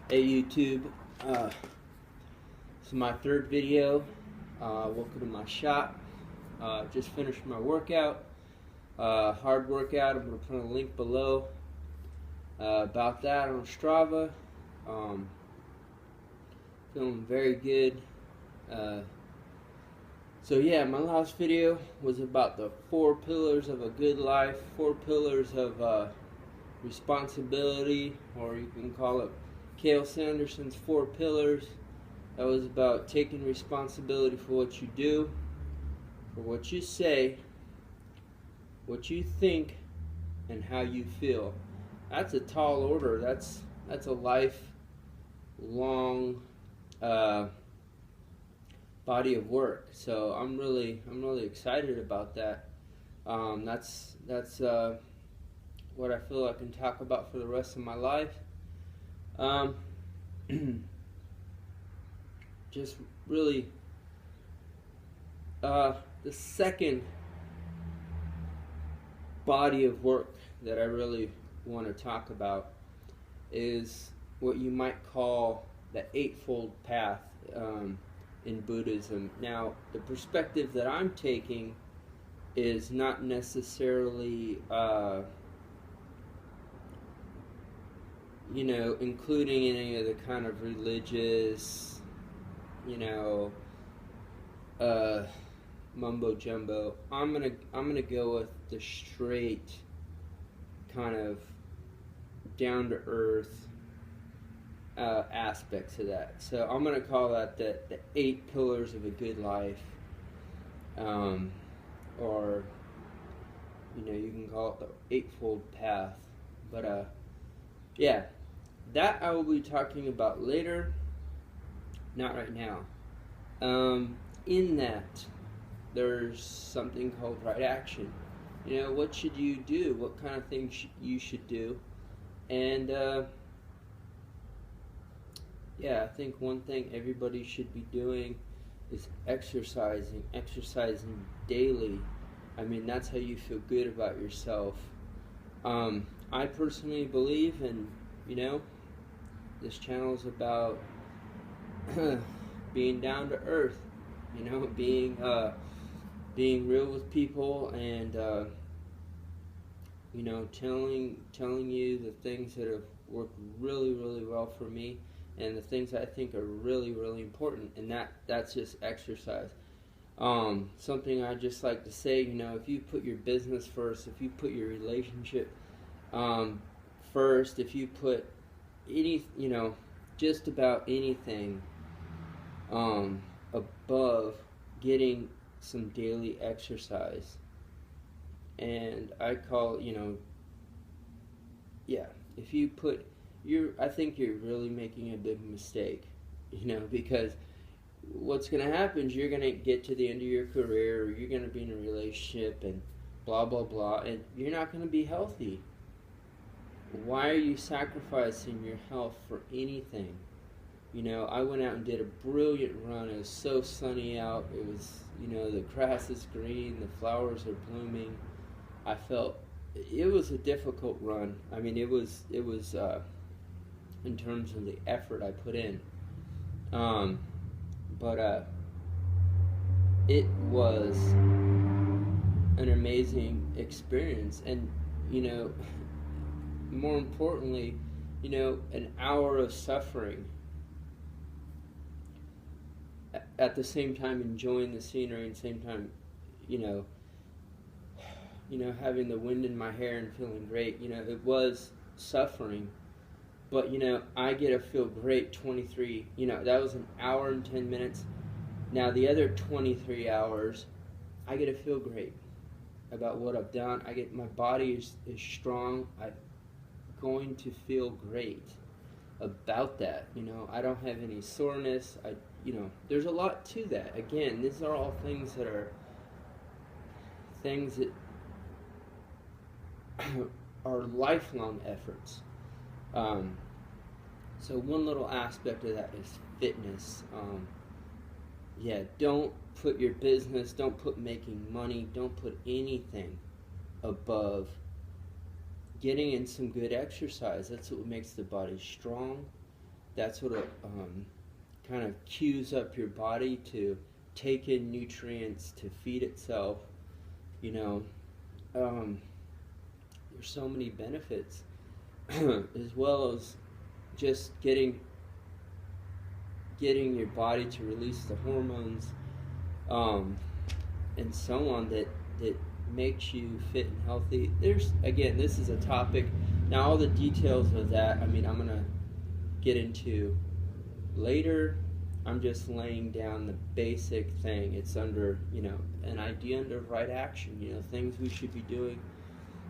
Hey YouTube, this is my third video. Welcome to my shop. Just finished my workout, hard workout. I'm going to put a link below about that on Strava. Feeling very good. So yeah, my last video was about the 4 pillars of a good life, 4 pillars of responsibility, or you can call it Sanderson's 4 pillars. That was about taking responsibility for what you do, for what you say, what you think, and how you feel. That's a tall order. That's a lifelong body of work. So I'm really excited about that. That's what I feel I can talk about for the rest of my life. Just really, the second body of work that I really want to talk about is what you might call the Eightfold Path in Buddhism. Now, the perspective that I'm taking is not necessarily including any of the kind of religious, mumbo jumbo. I'm gonna go with the straight, kind of down to earth aspects of that. So I'm gonna call that the 8 pillars of a good life, or you can call it the Eightfold Path. But yeah. That I will be talking about later, not right now. In that, there's something called right action. What should you do? What kind of things you should do? And yeah, I think one thing everybody should be doing is exercising daily. I mean, that's how you feel good about yourself. I personally believe in, this channel is about being down to earth, being real with people, and telling you the things that have worked really well for me, and the things I think are really important, and that's just exercise. Something I just like to say, if you put your business first, if you put your relationship first, if you put just about anything above getting some daily exercise, and I call if you put I think you're really making a big mistake, because what's going to happen is you're going to get to the end of your career, or you're going to be in a relationship and blah blah blah, and you're not going to be healthy. Why are you sacrificing your health for anything? I went out and did a brilliant run. It was so sunny out. It was, the grass is green, the flowers are blooming. I felt it was a difficult run. I mean, it was in terms of the effort I put in. But it was an amazing experience, and more importantly, an hour of suffering at the same time enjoying the scenery, and same time having the wind in my hair and feeling great. It was suffering, but I get to feel great 23, that was an hour and 10 minutes. Now the other 23 hours I get to feel great about what I've done. My body is strong. I'm going to feel great about that. I don't have any soreness. There's a lot to that. Again, these are all things that are lifelong efforts. So one little aspect of that is fitness. Don't put your business, don't put making money, don't put anything above getting in some good exercise. That's what makes the body strong. That's what kind of cues up your body to take in nutrients to feed itself. You know, there's so many benefits, as well as just getting your body to release the hormones, and so on, that makes you fit and healthy. There's, again, this is a topic. Now, all the details of that, I mean, I'm gonna get into later. I'm just laying down the basic thing. It's under, you know, an idea under right action. You know, things we should be doing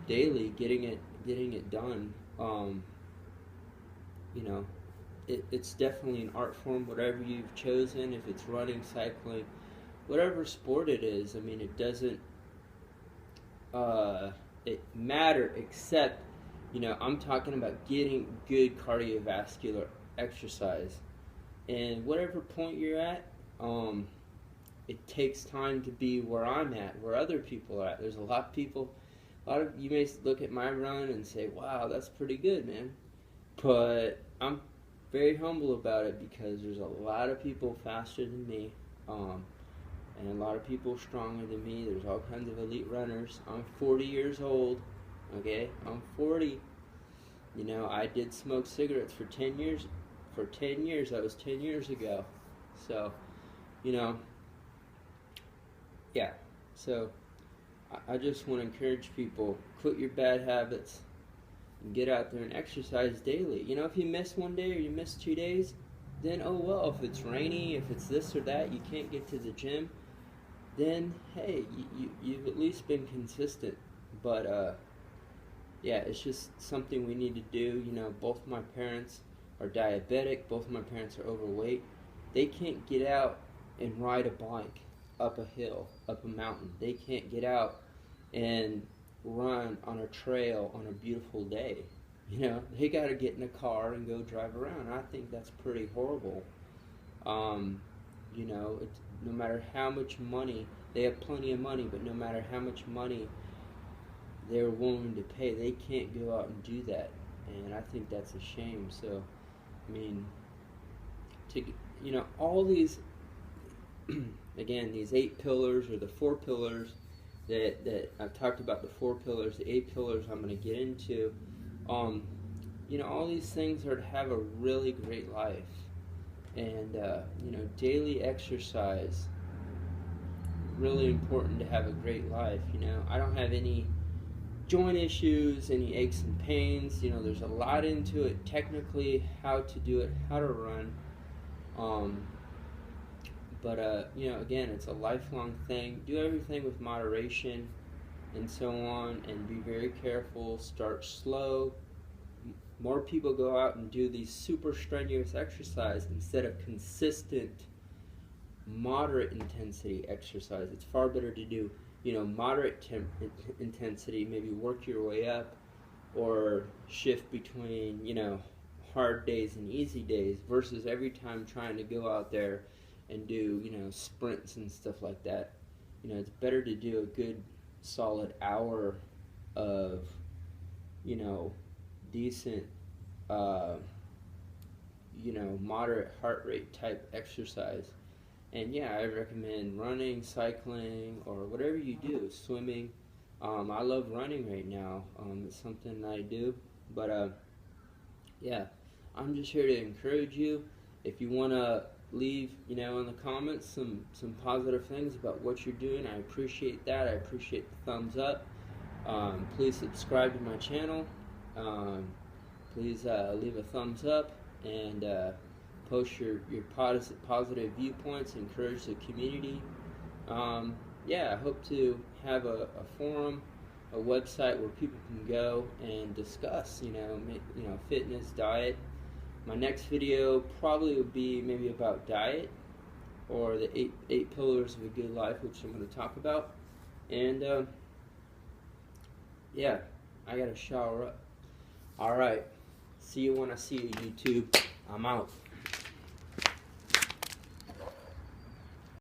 daily, getting it done. You know, it's definitely an art form, whatever you've chosen. If it's running, cycling, whatever sport it is. I mean, it doesn't it matter, except, you know, I'm talking about getting good cardiovascular exercise. And whatever point you're at, it takes time to be where I'm at, where other people are at. There's a lot of you may look at my run and say, wow, that's pretty good, man. But I'm very humble about it, because there's a lot of people faster than me, and a lot of people stronger than me. There's all kinds of elite runners. I'm 40 years old, okay? I'm 40. You know, I did smoke cigarettes for 10 years. For 10 years, that was 10 years ago. So, you know, yeah. So, I just want to encourage people, quit your bad habits and get out there and exercise daily. You know, if you miss one day or you miss 2 days, then oh well. If it's rainy, if it's this or that, you can't get to the gym, then hey, you've at least been consistent. But yeah, it's just something we need to do. You know, both my parents are diabetic, both of my parents are overweight. They can't get out and ride a bike up a hill, up a mountain. They can't get out and run on a trail on a beautiful day. You know, they got to get in a car and go drive around. I think that's pretty horrible. You know, no matter how much money, they have plenty of money, but no matter how much money they're willing to pay, they can't go out and do that. And I think that's a shame. So, I mean, you know, all these, again, these 8 pillars, or the 4 pillars that I've talked about, the 4 pillars, the 8 pillars I'm going to get into. You know, all these things are to have a really great life. And, you know, daily exercise, really important to have a great life. You know, I don't have any joint issues, any aches and pains. You know, there's a lot into it, technically, how to do it, how to run. But you know, again, it's a lifelong thing. Do everything with moderation and so on, and be very careful. Start slow. More people go out and do these super strenuous exercise instead of consistent, moderate intensity exercise. It's far better to do, you know, moderate intensity, maybe work your way up, or shift between, you know, hard days and easy days, versus every time trying to go out there and do, you know, sprints and stuff like that. You know, it's better to do a good solid hour of, you know, decent, you know, moderate heart rate type exercise. And yeah, I recommend running, cycling, or whatever you do, swimming. I love running right now. It's something I do. But yeah, I'm just here to encourage you. If you want to leave, you know, in the comments some positive things about what you're doing, I appreciate that. I appreciate the thumbs up. Please subscribe to my channel. Please leave a thumbs up, and post your positive viewpoints, encourage the community. Yeah, I hope to have a forum, a website where people can go and discuss, you know, fitness, diet. My next video probably will be maybe about diet, or the eight pillars of a good life, which I'm going to talk about. And yeah, I got to shower up. All right, see you when I see you, YouTube. I'm out.